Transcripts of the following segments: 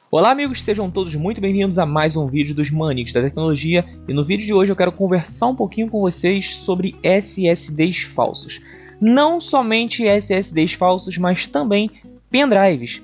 Olá amigos, sejam todos muito bem-vindos a mais um vídeo dos Maníacos da Tecnologia. E no vídeo de hoje eu quero conversar um pouquinho com vocês sobre SSDs falsos. Não somente SSDs falsos, mas também pendrives.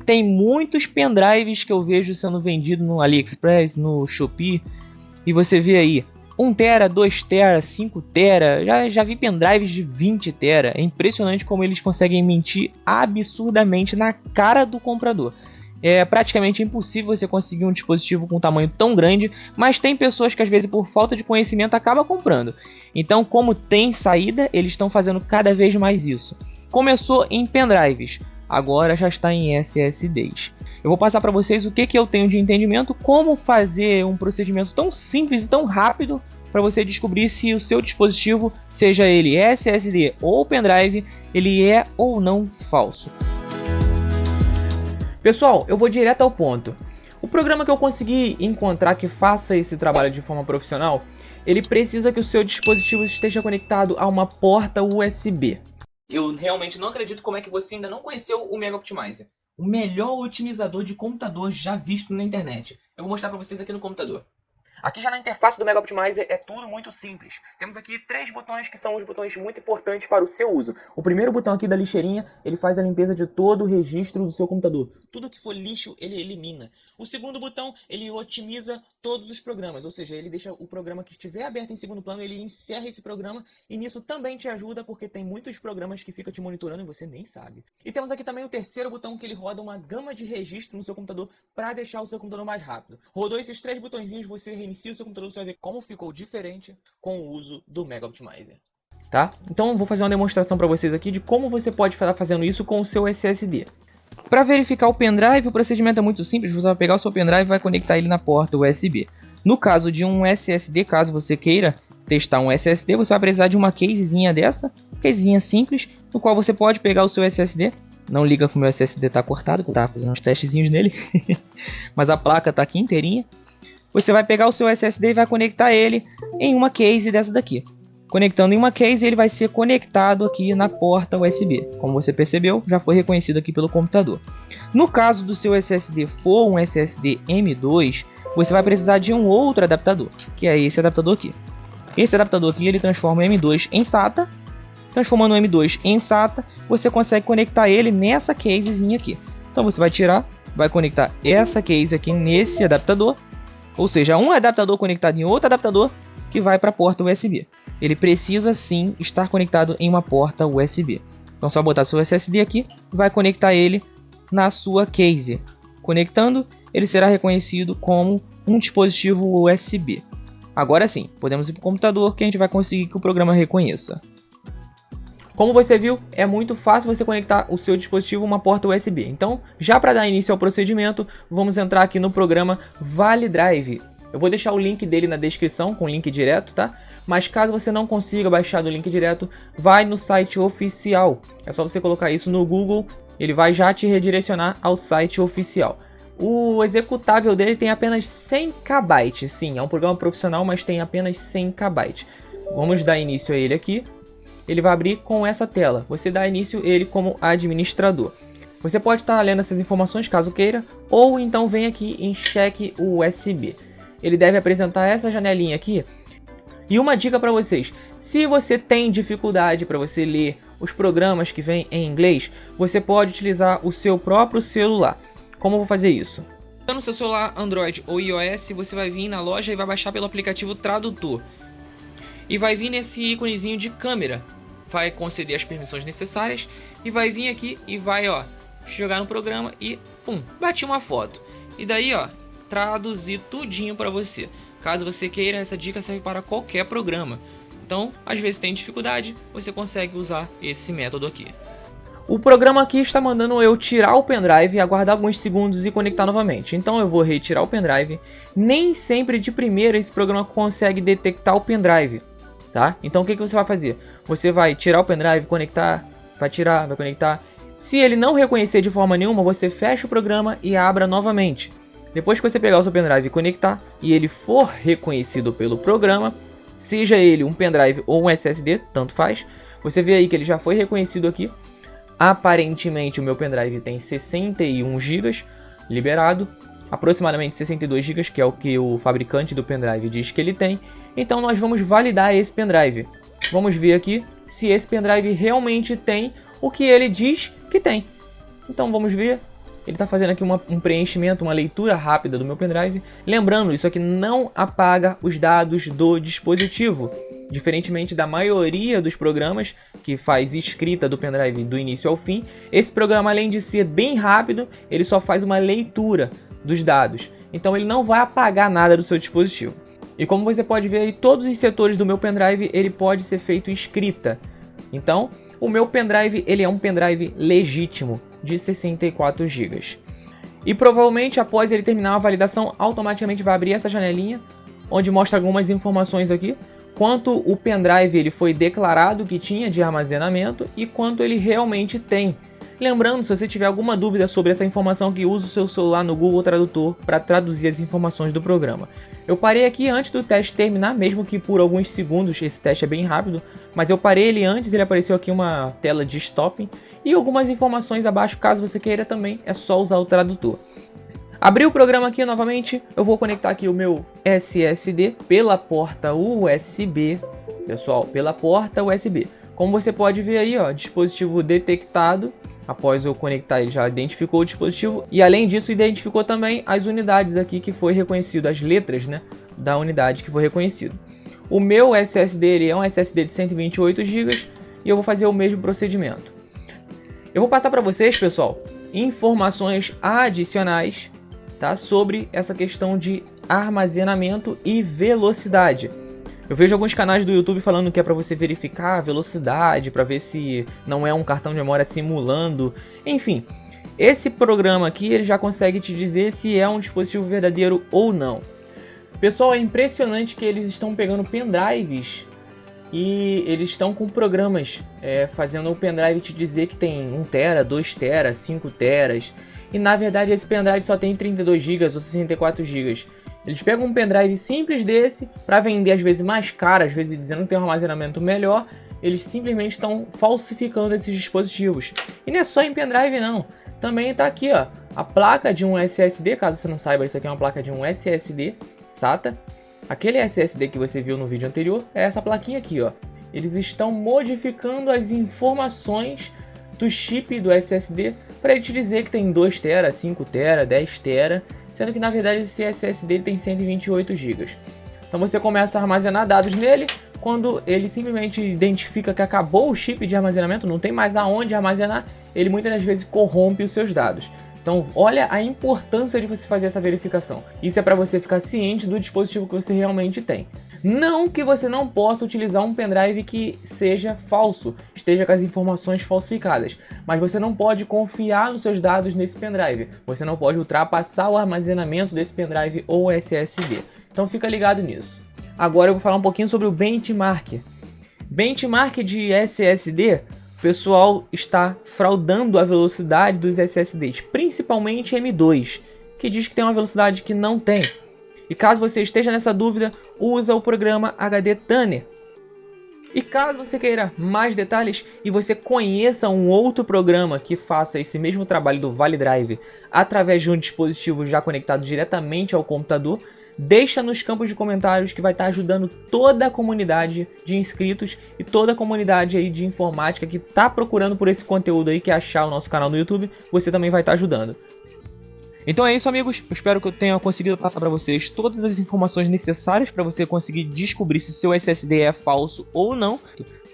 Tem muitos pendrives que eu vejo sendo vendido no AliExpress, no Shopee, e você vê aí 1 TB, 2 TB, 5 TB, já vi pendrives de 20 TB. É impressionante como eles conseguem mentir absurdamente na cara do comprador. É praticamente impossível você conseguir um dispositivo com um tamanho tão grande, mas tem pessoas que às vezes por falta de conhecimento acabam comprando. Então, como tem saída, eles estão fazendo cada vez mais isso. Começou em pendrives, agora já está em SSDs. Eu vou passar para vocês o que eu tenho de entendimento, como fazer um procedimento tão simples e tão rápido para você descobrir se o seu dispositivo, seja ele SSD ou pendrive, ele é ou não falso. Pessoal, eu vou direto ao ponto. O programa que eu consegui encontrar que faça esse trabalho de forma profissional, ele precisa que o seu dispositivo esteja conectado a uma porta USB. Eu realmente não acredito como é que você ainda não conheceu o Mega Optimizer. O melhor otimizador de computador já visto na internet. Eu vou mostrar para vocês aqui no computador. Aqui já na interface do Mega Optimizer é tudo muito simples. Temos aqui 3 botões que são os botões muito importantes para o seu uso. O primeiro botão aqui da lixeirinha, ele faz a limpeza de todo o registro do seu computador. Tudo que for lixo, ele elimina. O segundo botão, ele otimiza todos os programas, ou seja, ele deixa o programa que estiver aberto em segundo plano, ele encerra esse programa e nisso também te ajuda porque tem muitos programas que ficam te monitorando e você nem sabe. E temos aqui também o terceiro botão que ele roda uma gama de registro no seu computador para deixar o seu computador mais rápido. Rodou esses 3 botõezinhos, você reinicia o seu computador, você vai ver como ficou diferente com o uso do Mega Optimizer. Tá? Então eu vou fazer uma demonstração para vocês aqui de como você pode estar fazendo isso com o seu SSD. Para verificar o pendrive, o procedimento é muito simples. Você vai pegar o seu pendrive e vai conectar ele na porta USB. No caso de um SSD, caso você queira testar um SSD, você vai precisar de uma casezinha dessa, casezinha simples, no qual você pode pegar o seu SSD. Não liga que o meu SSD está cortado, que eu estava fazendo uns testezinhos nele, mas a placa está aqui inteirinha. Você vai pegar o seu SSD e vai conectar ele em uma case dessa daqui. Conectando em uma case, ele vai ser conectado aqui na porta USB. Como você percebeu, já foi reconhecido aqui pelo computador. No caso do seu SSD for um SSD M2, você vai precisar de um outro adaptador, que é esse adaptador aqui. Esse adaptador aqui, ele transforma o M2 em SATA. Transformando o M2 em SATA, você consegue conectar ele nessa casezinha aqui. Então você vai tirar, vai conectar essa case aqui nesse adaptador. Ou seja, um adaptador conectado em outro adaptador que vai para a porta USB. Ele precisa sim estar conectado em uma porta USB. Então só botar seu SSD aqui e vai conectar ele na sua case. Conectando, ele será reconhecido como um dispositivo USB. Agora sim, podemos ir para o computador que a gente vai conseguir que o programa reconheça. Como você viu, é muito fácil você conectar o seu dispositivo a uma porta USB. Então, já para dar início ao procedimento, vamos entrar aqui no programa ValiDrive. Eu vou deixar o link dele na descrição, com link direto, tá? Mas caso você não consiga baixar do link direto, vai no site oficial. É só você colocar isso no Google, ele vai já te redirecionar ao site oficial. O executável dele tem apenas 100 KB. Sim, é um programa profissional, mas tem apenas 100 KB. Vamos dar início a ele aqui. Ele vai abrir com essa tela. Você dá início a ele como administrador. Você pode estar lendo essas informações caso queira, ou então vem aqui em cheque USB. Ele deve apresentar essa janelinha aqui. E uma dica para vocês, se você tem dificuldade para você ler os programas que vêm em inglês, você pode utilizar o seu próprio celular. Como eu vou fazer isso? No seu celular Android ou iOS, você vai vir na loja e vai baixar pelo aplicativo Tradutor. E vai vir nesse íconezinho de câmera. Vai conceder as permissões necessárias e vai vir aqui e vai, ó, jogar no programa e pum, bati uma foto. E daí, ó, traduzir tudinho para você. Caso você queira, essa dica serve para qualquer programa. Então, às vezes tem dificuldade, você consegue usar esse método aqui. O programa aqui está mandando eu tirar o pendrive, aguardar alguns segundos e conectar novamente. Então eu vou retirar o pendrive. Nem sempre de primeira esse programa consegue detectar o pendrive. Tá? Então o que você vai fazer? Você vai tirar o pendrive, conectar, vai tirar, vai conectar. Se ele não reconhecer de forma nenhuma, você fecha o programa e abra novamente. Depois que você pegar o seu pendrive e conectar, e ele for reconhecido pelo programa, seja ele um pendrive ou um SSD, tanto faz, você vê aí que ele já foi reconhecido aqui. Aparentemente o meu pendrive tem 61 GB liberado, aproximadamente 62 GB, que é o que o fabricante do pendrive diz que ele tem. Então nós vamos validar esse pendrive. Vamos ver aqui se esse pendrive realmente tem o que ele diz que tem. Então vamos ver. Ele está fazendo aqui um preenchimento, uma leitura rápida do meu pendrive. Lembrando, isso aqui não apaga os dados do dispositivo. Diferentemente da maioria dos programas que faz escrita do pendrive do início ao fim, esse programa, além de ser bem rápido, ele só faz uma leitura dos dados. Então ele não vai apagar nada do seu dispositivo. E como você pode ver aí, todos os setores do meu pendrive, ele pode ser feito escrita. Então, o meu pendrive, ele é um pendrive legítimo de 64 GB. E provavelmente após ele terminar a validação, automaticamente vai abrir essa janelinha, onde mostra algumas informações aqui, quanto o pendrive ele foi declarado que tinha de armazenamento e quanto ele realmente tem. Lembrando, se você tiver alguma dúvida sobre essa informação, que use o seu celular no Google Tradutor para traduzir as informações do programa. Eu parei aqui antes do teste terminar, mesmo que por alguns segundos, esse teste é bem rápido, mas eu parei ele antes, ele apareceu aqui uma tela de stopping e algumas informações abaixo, caso você queira também, é só usar o tradutor. Abri o programa aqui novamente, eu vou conectar aqui o meu SSD pela porta USB, pessoal, pela porta USB. Como você pode ver aí, ó, dispositivo detectado. Após eu conectar, ele já identificou o dispositivo e além disso identificou também as unidades aqui que foi reconhecido, as letras, né, da unidade que foi reconhecido. O meu SSD ele é um SSD de 128 GB e eu vou fazer o mesmo procedimento. Eu vou passar para vocês, pessoal, informações adicionais, tá, sobre essa questão de armazenamento e velocidade. Eu vejo alguns canais do YouTube falando que é para você verificar a velocidade, para ver se não é um cartão de memória simulando. Enfim, esse programa aqui ele já consegue te dizer se é um dispositivo verdadeiro ou não. Pessoal, é impressionante que eles estão pegando pendrives e eles estão com programas fazendo o pendrive te dizer que tem 1 TB, 2 TB, 5 TB. E na verdade esse pendrive só tem 32 GB ou 64 GB. Eles pegam um pendrive simples desse para vender às vezes mais caro, às vezes dizendo que tem um armazenamento melhor. Eles simplesmente estão falsificando esses dispositivos. E não é só em pendrive não. Também está aqui, ó, a placa de um SSD, caso você não saiba, isso aqui é uma placa de um SSD SATA. Aquele SSD que você viu no vídeo anterior é essa plaquinha aqui, ó. Eles estão modificando as informações do chip do SSD para ele te dizer que tem 2 TB, 5 TB, 10 TB, sendo que na verdade esse SSD tem 128 GB. Então você começa a armazenar dados nele, quando ele simplesmente identifica que acabou o chip de armazenamento, não tem mais aonde armazenar, ele muitas das vezes corrompe os seus dados. Então olha a importância de você fazer essa verificação. Isso é para você ficar ciente do dispositivo que você realmente tem. Não que você não possa utilizar um pendrive que seja falso, esteja com as informações falsificadas, mas você não pode confiar nos seus dados nesse pendrive. Você não pode ultrapassar o armazenamento desse pendrive ou SSD. Então fica ligado nisso. Agora eu vou falar um pouquinho sobre o benchmark. Benchmark de SSD, o pessoal está fraudando a velocidade dos SSDs, principalmente M2, que diz que tem uma velocidade que não tem. E caso você esteja nessa dúvida, usa o programa HD Tanner. E caso você queira mais detalhes e você conheça um outro programa que faça esse mesmo trabalho do ValiDrive através de um dispositivo já conectado diretamente ao computador, deixa nos campos de comentários que vai estar ajudando toda a comunidade de inscritos e toda a comunidade aí de informática que está procurando por esse conteúdo aí, que achar o nosso canal no YouTube, você também vai estar ajudando. Então é isso, amigos, eu espero que eu tenha conseguido passar para vocês todas as informações necessárias para você conseguir descobrir se seu SSD é falso ou não.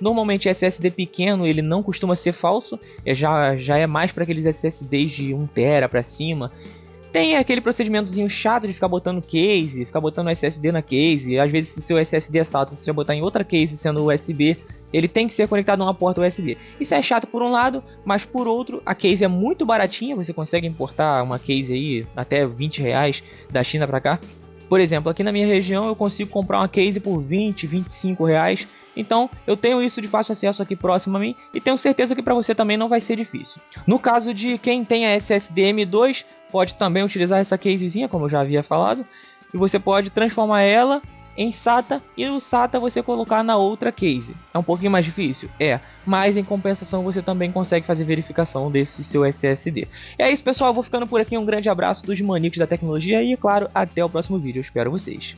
Normalmente SSD pequeno ele não costuma ser falso, já é mais para aqueles SSDs de 1 TB para cima. Tem aquele procedimentozinho chato de ficar botando case, ficar botando SSD na case. Às vezes se seu SSD é SATA, você vai botar em outra case sendo USB, ele tem que ser conectado a uma porta USB. Isso é chato por um lado, mas por outro, a case é muito baratinha. Você consegue importar uma case aí até R$20 da China para cá. Por exemplo, aqui na minha região eu consigo comprar uma case por R$20, R$25. Então eu tenho isso de fácil acesso aqui próximo a mim e tenho certeza que para você também não vai ser difícil. No caso de quem tem a SSD M2, pode também utilizar essa casezinha, como eu já havia falado, e você pode transformar ela em SATA e o SATA você colocar na outra case. É um pouquinho mais difícil? É, mas em compensação você também consegue fazer verificação desse seu SSD. É isso, pessoal, eu vou ficando por aqui, um grande abraço dos maníacos da tecnologia e, claro, até o próximo vídeo, eu espero vocês.